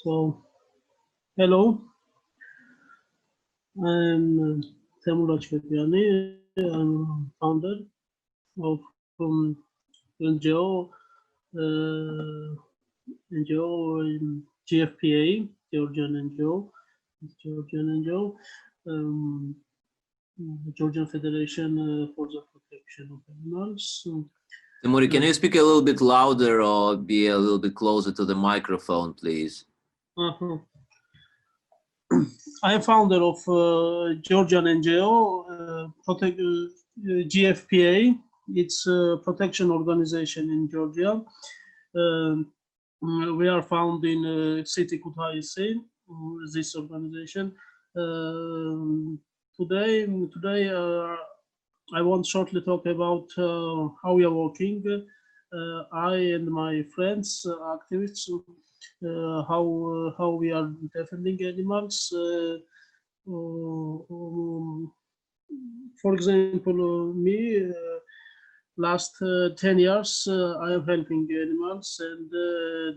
So, hello, I'm Temur Lachkepiani. I'm founder of NGO, GFPA, Georgian NGO, um, Georgian Federation for the Protection of Animals. Temuri, can you speak a little bit louder or be a little bit closer to the microphone, please? I am founder of Georgian NGO, GFPA. It's a protection organization in Georgia. We are found in city Kutaisi, this organization. Today, I want shortly talk about how we are working. I and my friends, activists, how we are defending animals. For example, me, last 10 years, I am helping animals and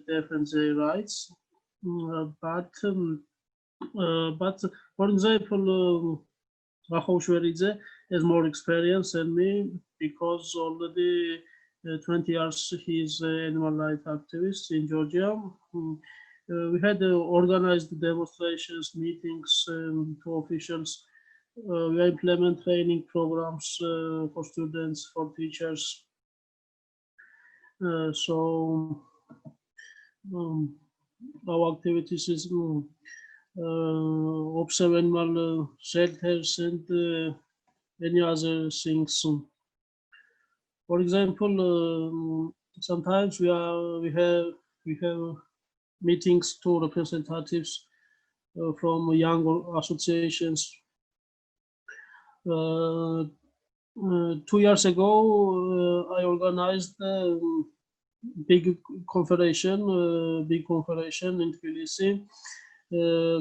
defend their rights. But for example, Rahul Shweridze has more experience than me because already 20 years he's an animal rights activist in Georgia. We had organized demonstrations, meetings to officials. We implement training programs for students, for teachers. So our activities is observe animal shelters and any other things. For example, sometimes we have meetings to representatives from young associations. 2 years ago, I organized a big conference in Tbilisi.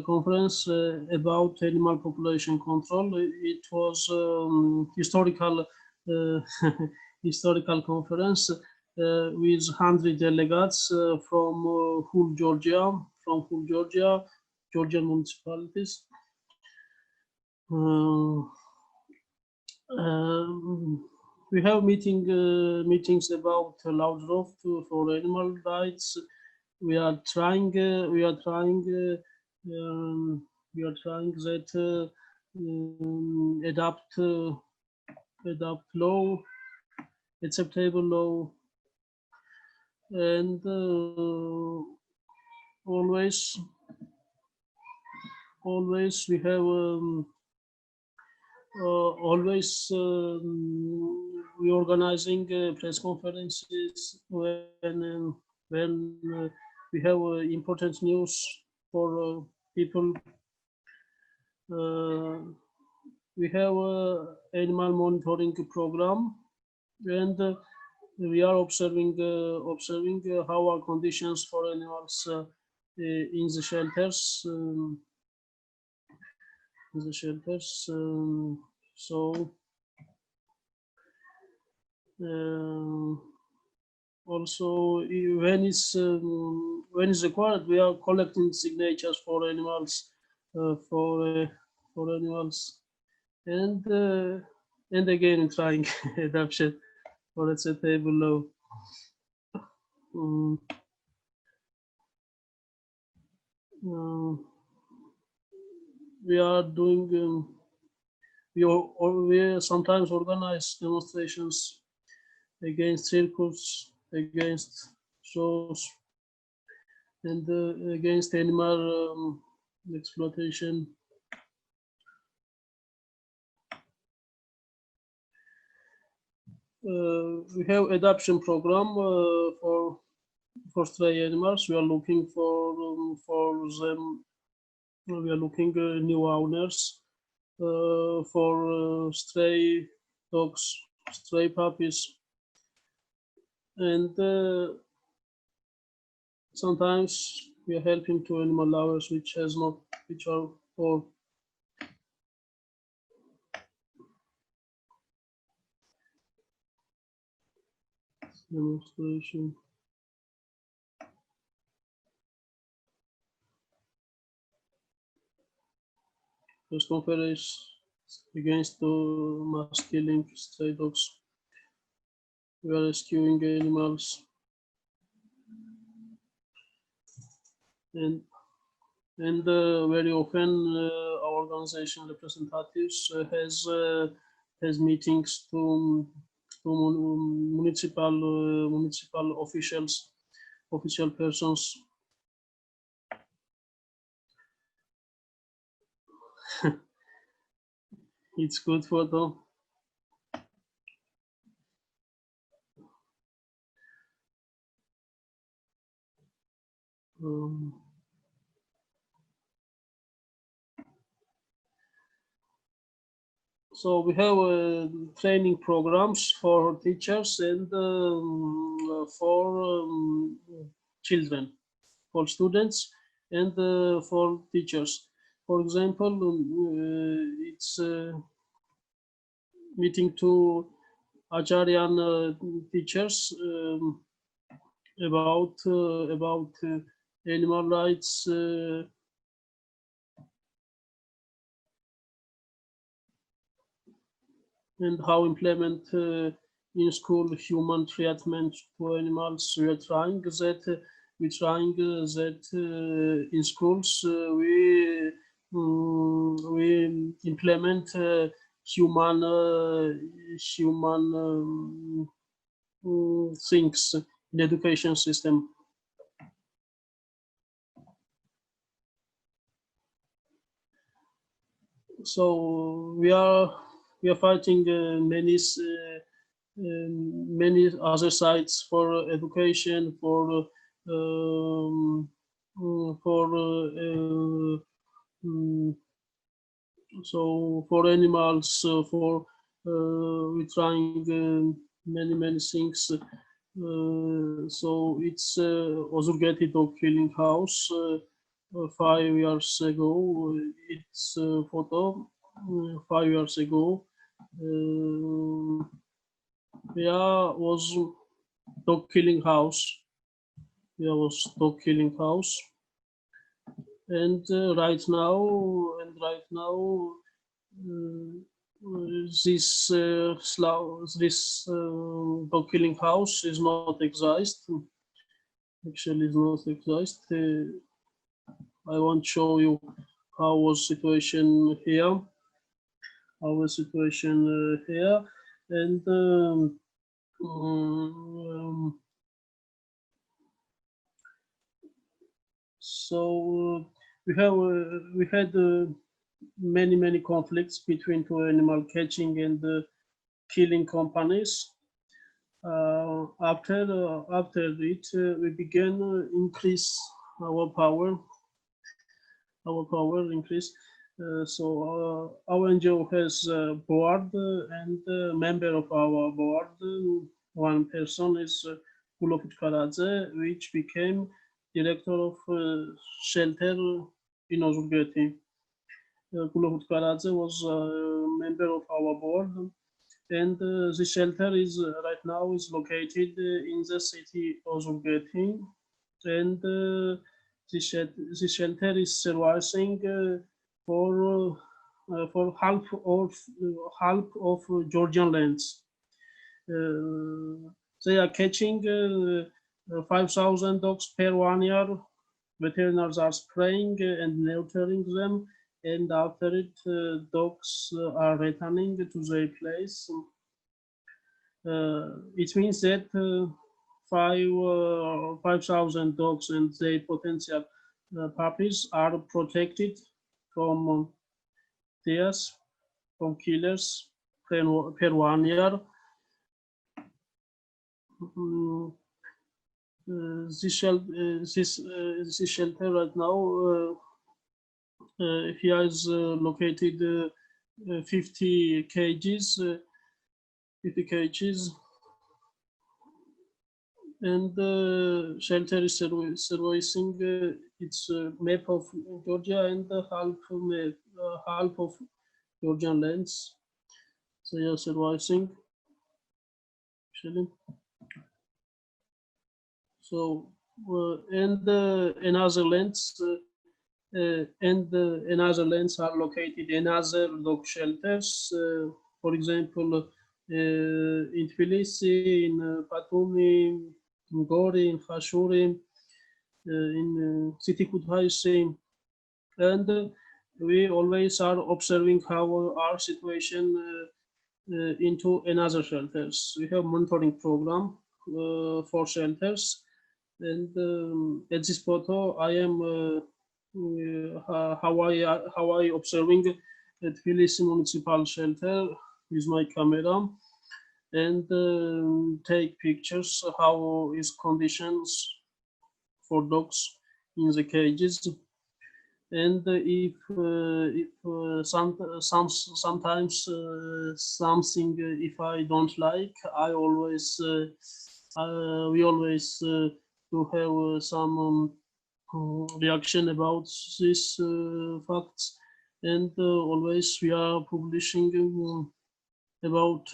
Conference about animal population control. It was historical historical conference with 100 delegates from whole Georgia, Georgian municipalities. We have meetings about loud draft for animal rights. We are trying that adapt law, acceptable law, and always we have we organizing press conferences when we have important news for people. We have animal monitoring program, and we are observing how are conditions for animals in the shelters. So also when is required, we are collecting signatures for animals, for animals, and again trying adoption for acceptable law. We are doing. We sometimes organize demonstrations against circus, against shows, and against animal exploitation. We have adoption program for stray animals. We are looking for them. We are looking new owners for stray dogs, stray puppies, and sometimes we are helping to animal lovers which are poor. Demonstration. press conference against the mass killing stray dogs. We are rescuing animals, and very often our organization representatives has meetings to municipal officials, official persons. It's good photo. So we have training programs for teachers and for children, for students and for teachers. For example, it's meeting to Acharyan teachers about animal rights, and how implement in school human treatment to animals. We are trying that in schools we implement human things in education system. So we are fighting many other sites for education, for so for animals, for we're trying many things. So it's Ozurgeti dog killing house. 5 years ago, it's a photo. 5 years ago, yeah, was dog killing house. Yeah, was dog killing house. And right now, this this dog killing house is not exist. Actually, is not exist. I want to show you how was situation here. How was situation here, and so we had many conflicts between two animal catching and killing companies. After it, we began increase our power. Our power increase. So our NGO has a board, and a member of our board, one person is Kulofut Karadze, which became director of shelter in Ozurgeti. Kulofut Karadze was a member of our board, and the shelter is right now is located in the city of Ozurgeti, and the shelter is servicing for half of Georgian lands. They are catching 5,000 dogs per 1 year. Veterinarians are spraying and neutering them, and after it, dogs are returning to their place. It means that 5,000 dogs and their potential puppies are protected from thieves, from killers per 1 year. This shelter right now here is located 50 cages, 50 cages, and the shelter is servicing its map of Georgia and half of Georgian lands. So they are servicing actually. So and another lands and another lands are located in other dog shelters. For example, in Tbilisi, in Batumi, in Gori, in Khashuri, in City Kutaisi, and we always are observing how our situation into another shelters. We have monitoring program for shelters, and at this photo, I am how I observing at Tbilisi municipal shelter with my camera and take pictures how is conditions for dogs in the cages. And if sometimes something if I don't like, I always we always to have some reaction about these facts, and always we are publishing about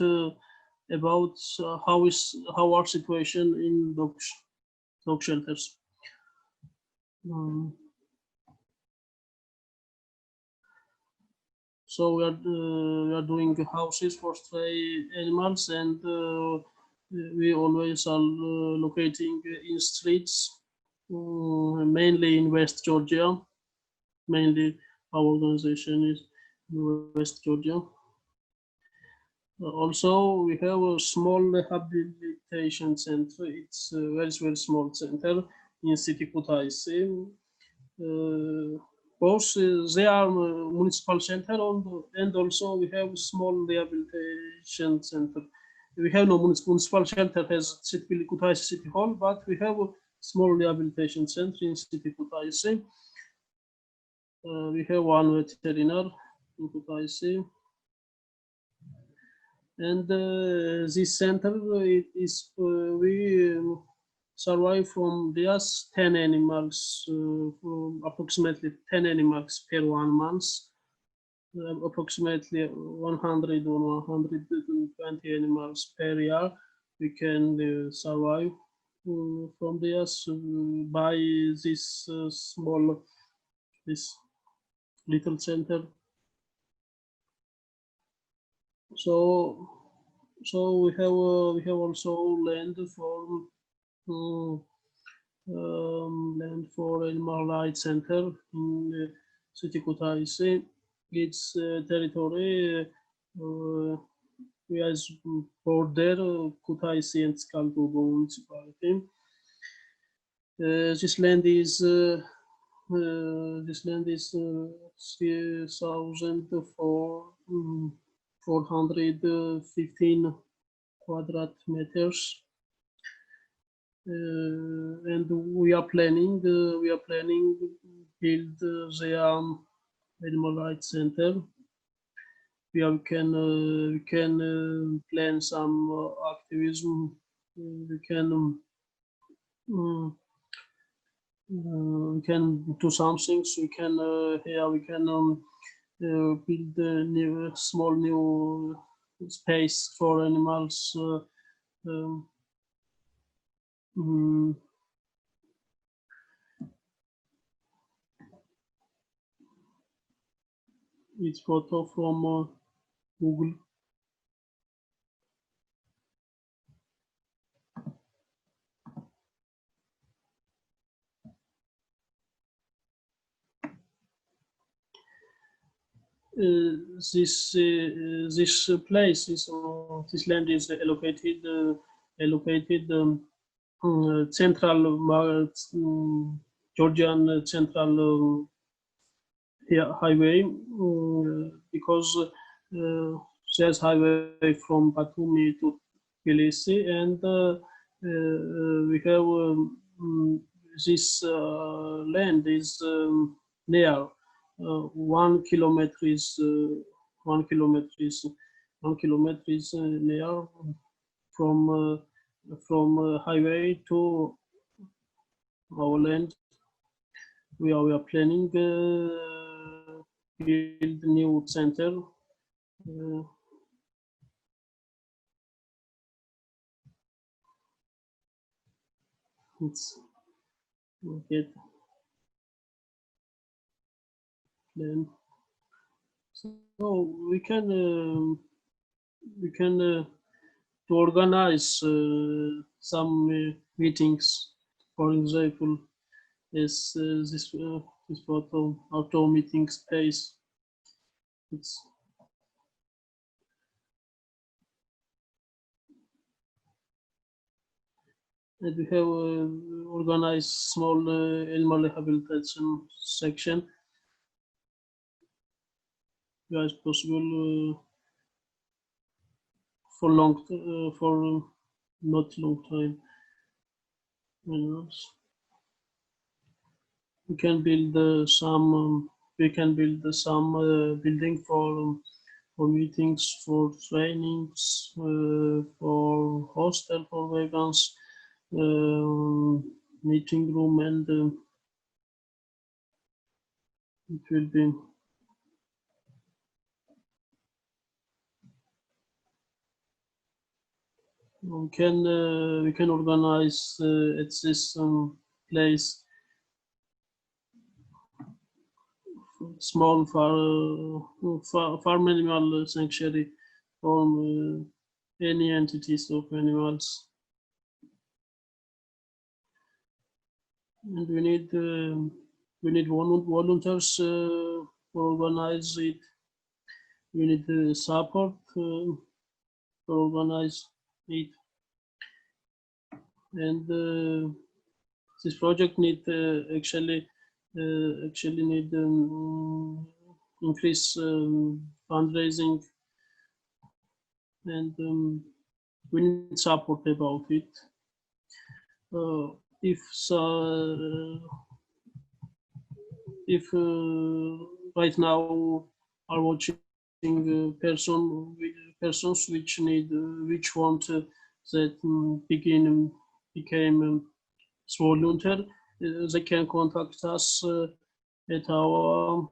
how our situation in dog shelters. So we are doing houses for stray animals, and we always are locating in streets, mainly in West Georgia. Mainly our organization is in West Georgia. Also, we have a small rehabilitation center. It's a very small center in city Kutaisi. Both they are municipal center, and also we have small rehabilitation center. We have no municipal shelter as city Kutaisi City Hall, but we have a small rehabilitation center in city Kutaisi. We have one veterinarian in Kutaisi. And this center is we survive from just 10 animals, from approximately 10 animals per 1 month, approximately 100 or 120 animals per year. We can survive from this by this small, this little center. So we have also land for animal rights center in city Kutaisi. Its territory has border Kutaisi and Skaltubo municipality. This land is 3,415 quadrat meters, and we are planning build the animal rights center. We can plan some activism. We can do some things. We can here we can build a new small new space for animals. It's photo from Google. This place is this land is allocated central Georgian central highway because there's highway from Batumi to Tbilisi, and we have this land is near 1 kilometer is 1 kilometer is 1 kilometer is near from highway to our land. We are planning build new center. It's okay. plan. So we can to organize some meetings. For example, this photo auto meeting space. It's and we have organized small animal rehabilitation section. As possible for for not long time. Animals. We can build some building for meetings, for trainings, for hostel for vegans, meeting room, and it will be. We can organize at this place small farm animal sanctuary for any entities of animals, and we need volunteers for organize it. We need support for organize it, and this project need actually need increase fundraising, and we need support about it. If if right now are watching persons which need which want that became volunteer, they can contact us at our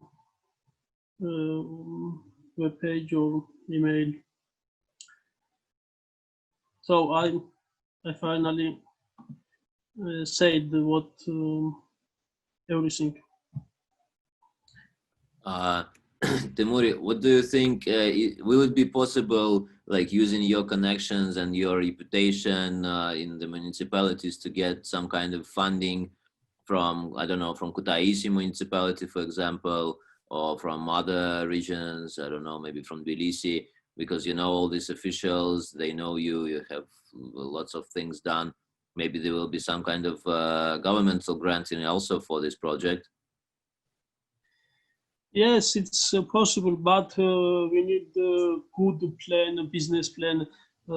webpage or email. So I finally said what everything. Temuri, what do you think? Will it be possible, like using your connections and your reputation in the municipalities, to get some kind of funding from, I don't know, from Kutaisi municipality, for example, or from other regions? I don't know, maybe from Tbilisi, because you know all these officials, they know you. You have lots of things done. Maybe there will be some kind of governmental granting also for this project. Yes, it's possible, but we need a good plan, a business plan.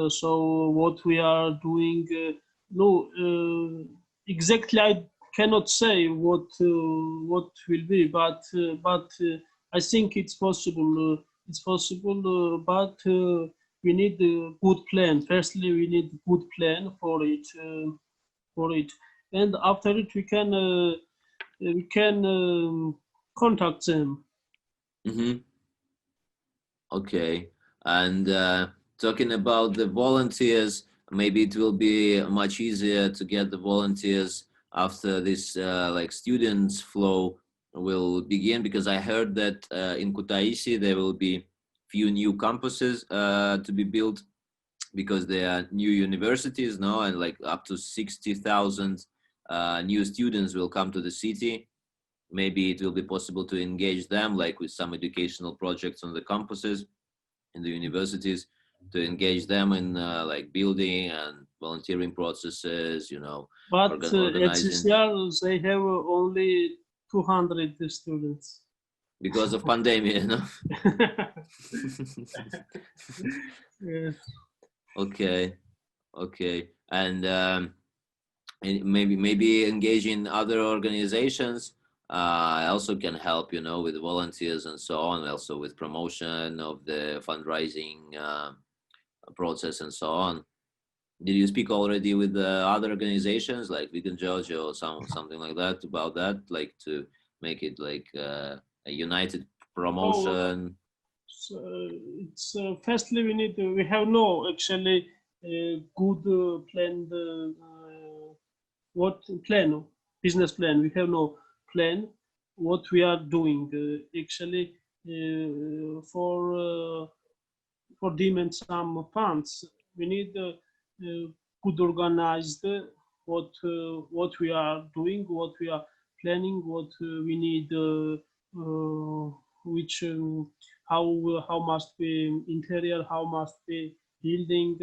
So what we are doing, exactly I cannot say what will be, but I think it's possible. It's possible, but we need a good plan. Firstly, we need a good plan for it, and after it we can contact them. Mm-hmm. Okay. And talking about the volunteers, maybe it will be much easier to get the volunteers after this like students flow will begin, because I heard that in Kutaisi there will be few new campuses to be built, because there are new universities now, and like up to 60,000 new students will come to the city. Maybe it will be possible to engage them, like with some educational projects on the campuses in the universities, to engage them in like building and volunteering processes, you know, But at organizing. CCR, they have only 200 students. Because of pandemic, you know? Yes. Okay, okay. And maybe engaging other organizations also can help, you know, with volunteers and so on, also with promotion of the fundraising process and so on. Did you speak already with other organizations like Vegan Georgia or something like that about that, like to make it like a united promotion? So it's firstly we have no actually good planned what plan business plan. We have no plan, what we are doing. Actually, for demand some funds, we need good organized what we are doing, what we are planning, what we need, which how must be interior, how must be building,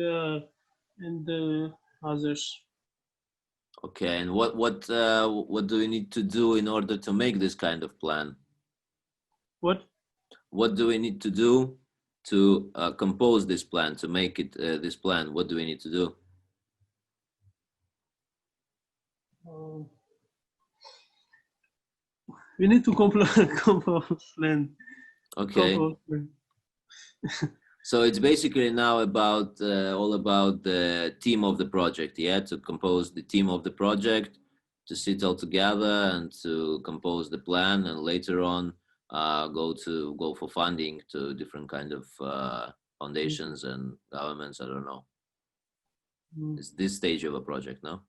and others. Okay, and what do we need to do in order to make this kind of plan? What? What do we need to do to compose this plan, to make it this plan? What do we need to do? We need to compose land. Okay. Compose land. So it's basically now about all about the team of the project, yeah, to compose the team of the project, to sit all together and to compose the plan, and later on go for funding to different kind of foundations and governments. I don't know. It's this stage of a project, no?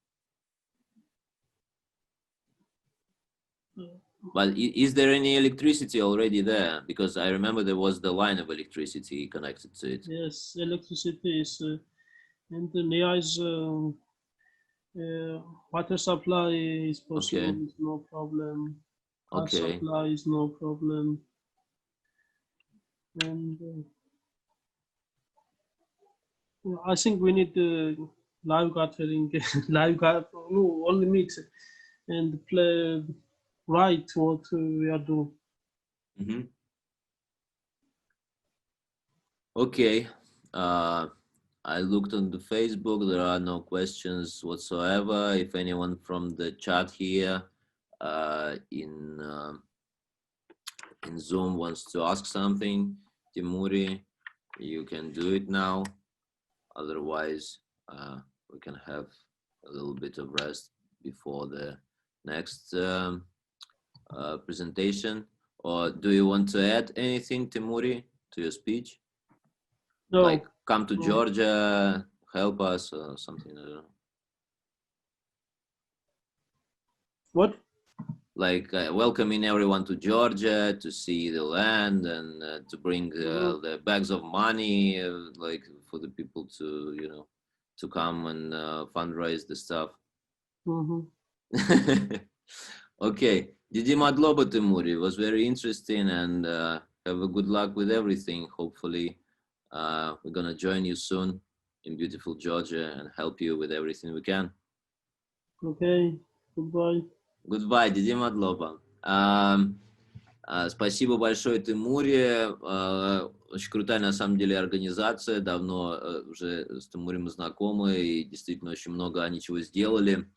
But is there any electricity already there? Because I remember there was the line of electricity connected to it. Yes, electricity is, and near is water supply is possible. Okay. It's no problem. Gas Okay. supply is no problem. And I think we need live gathering, no, only mix and play right what we are doing. Mm-hmm. Okay. I looked on the Facebook. There are no questions whatsoever. If anyone from the chat here in Zoom wants to ask something, Timuri, you can do it now. Otherwise, we can have a little bit of rest before the next presentation. Or do you want to add anything, Timuri, to your speech? No. Like come to Georgia, help us, or something? I don't know. What? Like welcoming everyone to Georgia to see the land and to bring the bags of money, like for the people to, you know, to come and fundraise the stuff. Okay, Didi Madloba Timuri, was very interesting, and have a good luck with everything. Hopefully we're gonna join you soon in beautiful Georgia and help you with everything we can. Okay, goodbye. Goodbye, Didi Madloba. Спасибо большое, Тимуре. Очень крутая, на самом деле, организация. Давно уже с Тимурем знакомы, и действительно очень много они чего сделали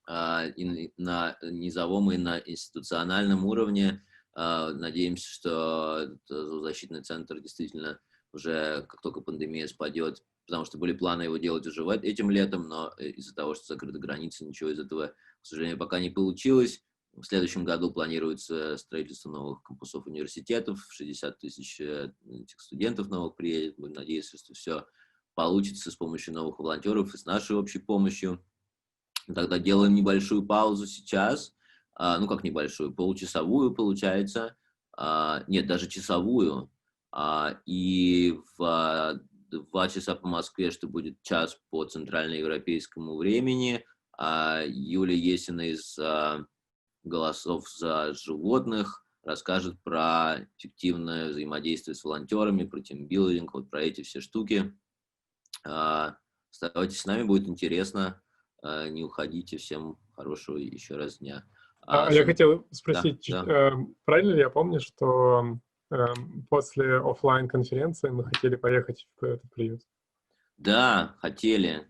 и на низовом, и на институциональном уровне. Надеемся, что защитный центр действительно уже, как только пандемия спадет, потому что были планы его делать уже этим летом, но из-за того, что закрыты границы, ничего из этого, к сожалению, пока не получилось. В следующем году планируется строительство новых кампусов университетов, 60 тысяч этих студентов новых приедет. Будем надеяться, что все получится с помощью новых волонтеров и с нашей общей помощью. Тогда делаем небольшую паузу сейчас, ну как небольшую, получасовую получается, нет, даже часовую, и в 2 часа по Москве, что будет час по центральноевропейскому времени, Юлия Есина из «Голосов за животных» расскажет про эффективное взаимодействие с волонтерами, про тимбилдинг, вот про эти все штуки. Оставайтесь с нами, будет интересно. Не уходите. Всем хорошего еще раз дня. Я хотел спросить, да. Правильно ли я помню, что после офлайн-конференции мы хотели поехать в этот приют? Да, хотели,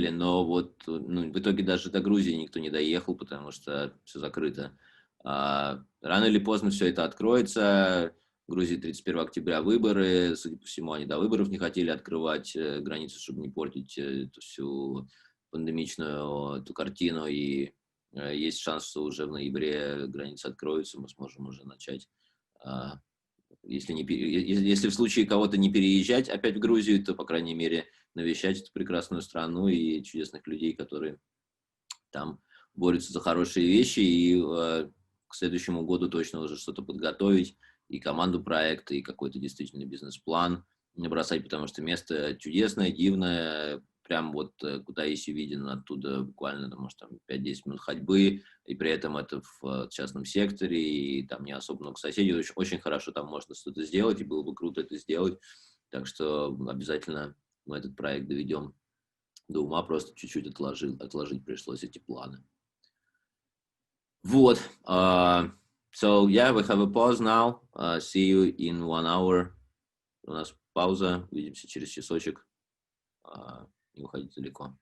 но вот в итоге даже до Грузии никто не доехал, потому что все закрыто. Рано или поздно все это откроется. В Грузии 31 октября выборы. Судя по всему, они до выборов не хотели открывать границы, чтобы не портить эту всю пандемичную эту картину. И есть шанс, что уже в ноябре границы откроются, мы сможем уже начать. Если в случае кого-то не переезжать опять в Грузию, то, по крайней мере, навещать эту прекрасную страну и чудесных людей, которые там борются за хорошие вещи. И к следующему году точно уже что-то подготовить, и команду проекта, и какой-то действительно бизнес-план не бросать, потому что место чудесное, дивное, прям вот куда если виден оттуда буквально, там, может, там 5-10 минут ходьбы, и при этом это в частном секторе, и там не особо много соседей, очень, очень хорошо там можно что-то сделать, и было бы круто это сделать, так что обязательно мы этот проект доведем до ума, просто чуть-чуть отложить пришлось эти планы. Вот. So yeah, we have a pause now. See you in 1 hour. У нас пауза. Увидимся через часочек. Не уходите далеко.